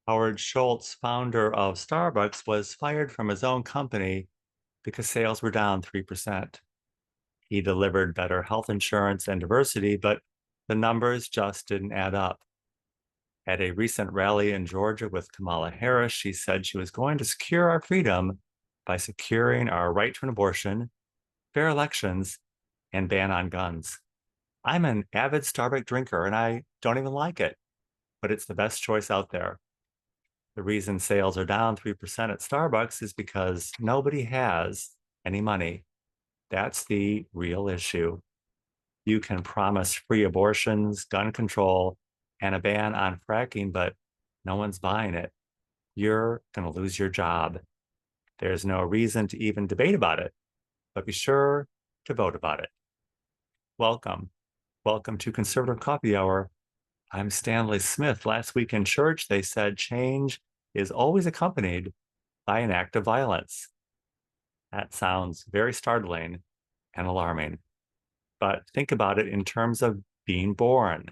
Howard Schultz, founder of Starbucks, was fired from his own company because sales were down 3%. He delivered better health insurance and diversity, but the numbers just didn't add up. At a recent rally in Georgia with Kamala Harris, she said she was going to secure our freedom by securing our right to an abortion, fair elections, and ban on guns. I'm an avid Starbucks drinker and I don't even like it, but it's the best choice out there. The reason sales are down 3% at Starbucks is because nobody has any money. That's the real issue. You can promise free abortions, gun control, and a ban on fracking, but no one's buying it. You're going to lose your job. There's no reason to even debate about it, but be sure to vote about it. Welcome. Welcome to Conservative Coffee Hour. I'm Stanley Smith. Last week in church, they said change is always accompanied by an act of violence. That sounds very startling and alarming. But think about it in terms of being born,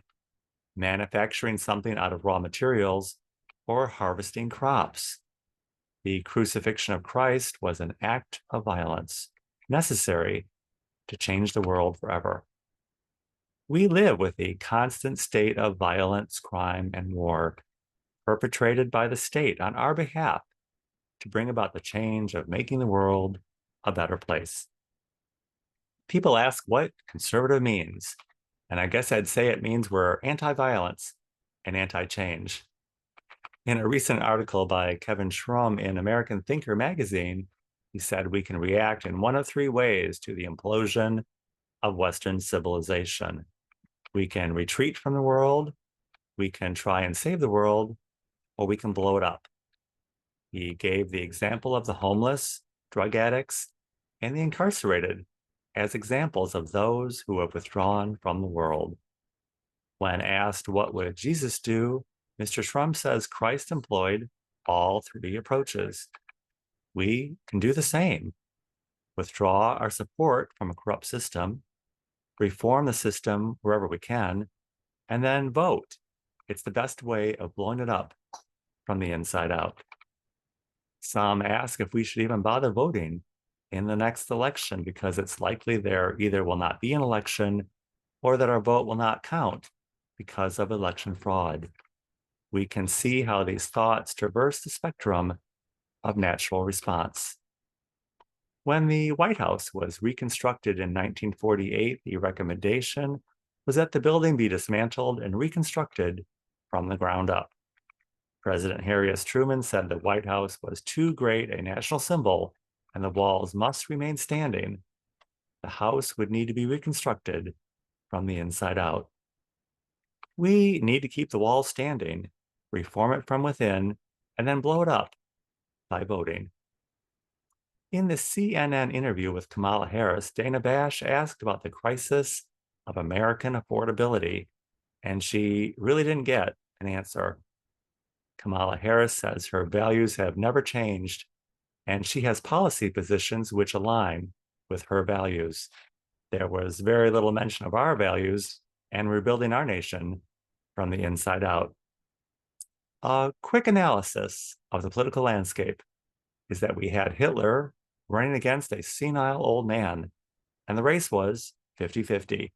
manufacturing something out of raw materials, or harvesting crops. The crucifixion of Christ was an act of violence necessary to change the world forever. We live with a constant state of violence, crime, and war perpetrated by the state on our behalf to bring about the change of making the world a better place. People ask what conservative means, and I guess I'd say it means we're anti-violence and anti-change. In a recent article by Kevin Schrum in American Thinker magazine, he said we can react in one of three ways to the implosion of Western civilization. We can retreat from the world, we can try and save the world, or we can blow it up. He gave the example of the homeless, drug addicts, and the incarcerated as examples of those who have withdrawn from the world. When asked what would Jesus do, Mr. Schrum says Christ employed all three approaches. We can do the same. Withdraw our support from a corrupt system, reform the system wherever we can, and then vote. It's the best way of blowing it up from the inside out. Some ask if we should even bother voting in the next election because it's likely there either will not be an election or that our vote will not count because of election fraud. We can see how these thoughts traverse the spectrum of natural response. When the White House was reconstructed in 1948, the recommendation was that the building be dismantled and reconstructed from the ground up. President Harry S. Truman said the White House was too great a national symbol and the walls must remain standing. The house would need to be reconstructed from the inside out. We need to keep the walls standing, reform it from within, and then blow it up by voting. In the CNN interview with Kamala Harris, Dana Bash asked about the crisis of American affordability, and she really didn't get an answer. Kamala Harris says her values have never changed, and she has policy positions which align with her values. There was very little mention of our values and rebuilding our nation from the inside out. A quick analysis of the political landscape is that we had Hitler running against a senile old man, and the race was 50-50.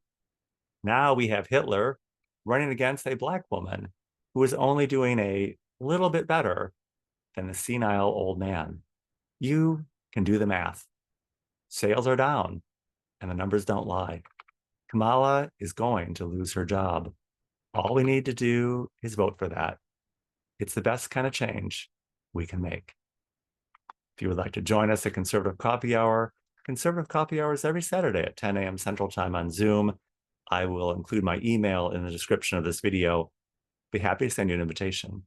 Now we have Hitler running against a Black woman who is only doing a little bit better than the senile old man. You can do the math. Sales are down, and the numbers don't lie. Kamala is going to lose her job. All we need to do is vote for that. It's the best kind of change we can make. If you would like to join us at Conservative Coffee Hour is every Saturday at 10 a.m. Central Time on Zoom. I will include my email in the description of this video. Be happy to send you an invitation.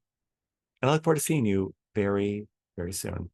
And I look forward to seeing you very, very soon.